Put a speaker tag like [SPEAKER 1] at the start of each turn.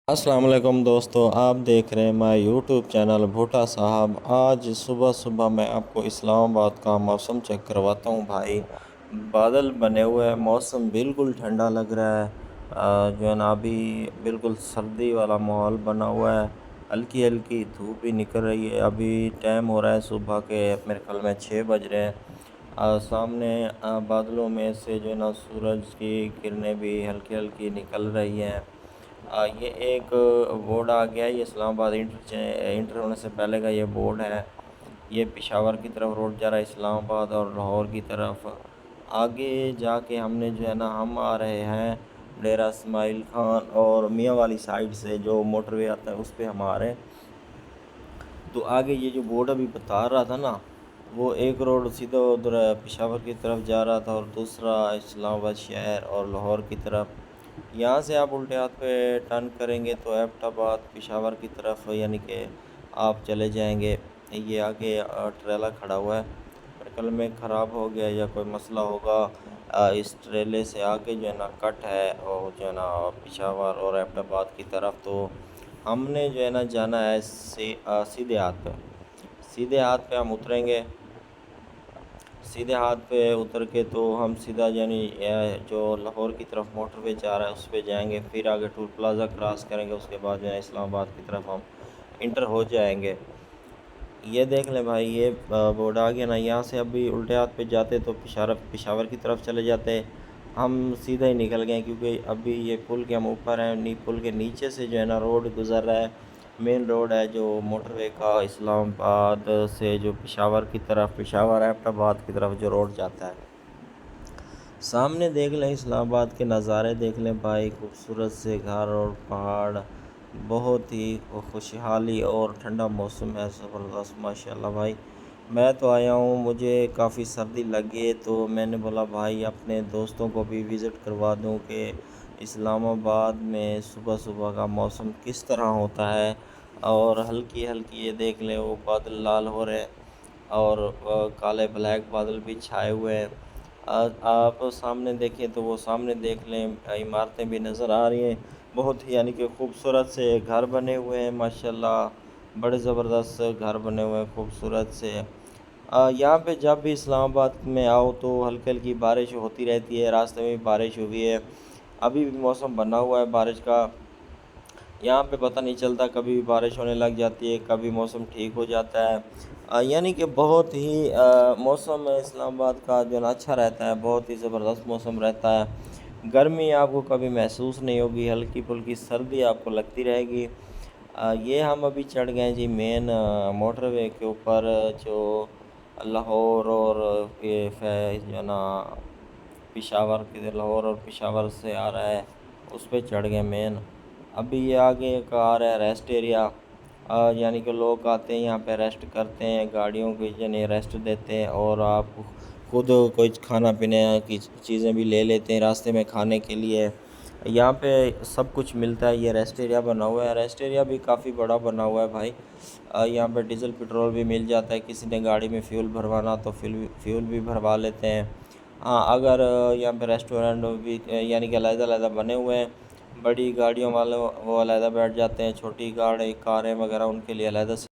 [SPEAKER 1] السلام علیکم دوستو، آپ دیکھ رہے ہیں مائی یوٹیوب چینل بھوٹا صاحب۔ آج صبح صبح میں آپ کو اسلام آباد کا موسم چیک کرواتا ہوں بھائی۔ بادل بنے ہوئے ہیں، موسم بالکل ٹھنڈا لگ رہا ہے، جو ہے نا ابھی بالکل سردی والا ماحول بنا ہوا ہے۔ ہلکی ہلکی دھوپ بھی نکل رہی ہے، ابھی ٹائم ہو رہا ہے صبح کے میرے خیال میں 6 بج رہے ہیں۔ سامنے بادلوں میں سے جو ہے نا سورج کی کرنیں بھی ہلکی ہلکی نکل رہی ہیں۔ یہ ایک بورڈ آ گیا ہے، یہ اسلام آباد انٹر ہونے سے پہلے کا یہ بورڈ ہے۔ یہ پشاور کی طرف روڈ جا رہا ہے، اسلام آباد اور لاہور کی طرف۔ آگے جا کے ہم نے جو ہے نا ہم آ رہے ہیں ڈیرہ اسماعیل خان اور میاں والی سائڈ سے، جو موٹر وے آتا ہے اس پہ ہم آ رہے ہیں۔ تو آگے یہ جو بورڈ ابھی بتا رہا تھا نا، وہ ایک روڈ سیدھا ادھر پشاور کی طرف جا رہا تھا اور دوسرا اسلام آباد شہر اور لاہور کی طرف۔ یہاں سے آپ الٹے ہاتھ پہ ٹرن کریں گے تو ایبٹ آباد پشاور کی طرف یعنی کہ آپ چلے جائیں گے۔ یہ آگے ٹریلا کھڑا ہوا ہے، میرے خیال میں خراب ہو گیا یا کوئی مسئلہ ہوگا۔ اس ٹریلے سے آگے جو ہے نا کٹ ہے اور جو ہے نا پشاور اور ایبٹ آباد کی طرف۔ تو ہم نے جو ہے نا جانا ہے سیدھے ہاتھ پہ۔ سیدھے ہاتھ پہ ہم اتریں گے، سیدھے ہاتھ پہ اتر کے تو ہم سیدھا یعنی جو لاہور کی طرف موٹر وے جا رہا ہے اس پہ جائیں گے، پھر آگے ٹول پلازا کراس کریں گے، اس کے بعد جو ہے اسلام آباد کی طرف ہم انٹر ہو جائیں گے۔ یہ دیکھ لیں بھائی، یہ بورڈ آ گیا نا، یہاں سے ابھی الٹے ہاتھ پہ جاتے تو پشاور کی طرف چلے جاتے۔ ہم سیدھا ہی نکل گئے کیونکہ ابھی یہ پل کے ہم اوپر ہیں، پل کے نیچے سے جو ہے نا روڈ گزر رہا ہے، مین روڈ ہے جو موٹر وے کا، اسلام آباد سے جو پشاور کی طرف، پشاور ایبٹ آباد کی طرف جو روڈ جاتا ہے۔ سامنے دیکھ لیں اسلام آباد کے نظارے دیکھ لیں بھائی، خوبصورت سے گھر اور پہاڑ، بہت ہی خوشحالی اور ٹھنڈا موسم ہے، زبردست ماشاءاللہ بھائی۔ میں تو آیا ہوں، مجھے کافی سردی لگی ہے تو میں نے بولا بھائی اپنے دوستوں کو بھی وزٹ کروا دوں کہ اسلام آباد میں صبح صبح کا موسم کس طرح ہوتا ہے۔ اور ہلکی ہلکی یہ دیکھ لیں وہ بادل لال ہو رہے ہیں اور کالے بلیک بادل بھی چھائے ہوئے ہیں۔ آپ سامنے دیکھیں تو وہ سامنے دیکھ لیں، عمارتیں بھی نظر آ رہی ہیں، بہت ہی یعنی کہ خوبصورت سے گھر بنے ہوئے ہیں ماشاءاللہ، بڑے زبردست گھر بنے ہوئے ہیں خوبصورت سے۔ یہاں پہ جب بھی اسلام آباد میں آؤ تو ہلکی ہلکی بارش ہوتی رہتی ہے، راستے میں بھی بارش ہوئی ہے، ابھی بھی موسم بنا ہوا ہے بارش کا۔ یہاں پہ پتہ نہیں چلتا، کبھی بارش ہونے لگ جاتی ہے، کبھی موسم ٹھیک ہو جاتا ہے، یعنی کہ بہت ہی موسم اسلام آباد کا جو ہے نا اچھا رہتا ہے، بہت ہی زبردست موسم رہتا ہے۔ گرمی آپ کو کبھی محسوس نہیں ہوگی، ہلکی پھلکی سردی آپ کو لگتی رہے گی۔ یہ ہم ابھی چڑھ گئے جی مین موٹر وے کے اوپر، جو لاہور اور جو ہے نا پشاور کے، لاہور اور پشاور سے آ رہا ہے، اس پہ چڑھ گئے مین۔ ابھی یہ آگے ایک آ رہا ہے ریسٹ ایریا، یعنی کہ لوگ آتے ہیں یہاں پہ ریسٹ کرتے ہیں، گاڑیوں کی یعنی ریسٹ دیتے ہیں، اور آپ خود کوئی کھانا پینے کی چیزیں بھی لے لیتے ہیں راستے میں کھانے کے لیے۔ یہاں پہ سب کچھ ملتا ہے، یہ ریسٹ ایریا بنا ہوا ہے، ریسٹ ایریا بھی کافی بڑا بنا ہوا ہے بھائی۔ یہاں پہ ڈیزل پٹرول بھی مل جاتا ہے، کسی نے گاڑی میں فیول بھروانا تو فیول بھی بھروا لیتے ہیں۔ ہاں اگر یہاں پہ ریسٹورنٹ بھی یعنی کہ علیحدہ علیحدہ بنے ہوئے ہیں، بڑی گاڑیوں والے وہ علیحدہ بیٹھ جاتے ہیں، چھوٹی کاریں وغیرہ ان کے لیے علیحدہ سے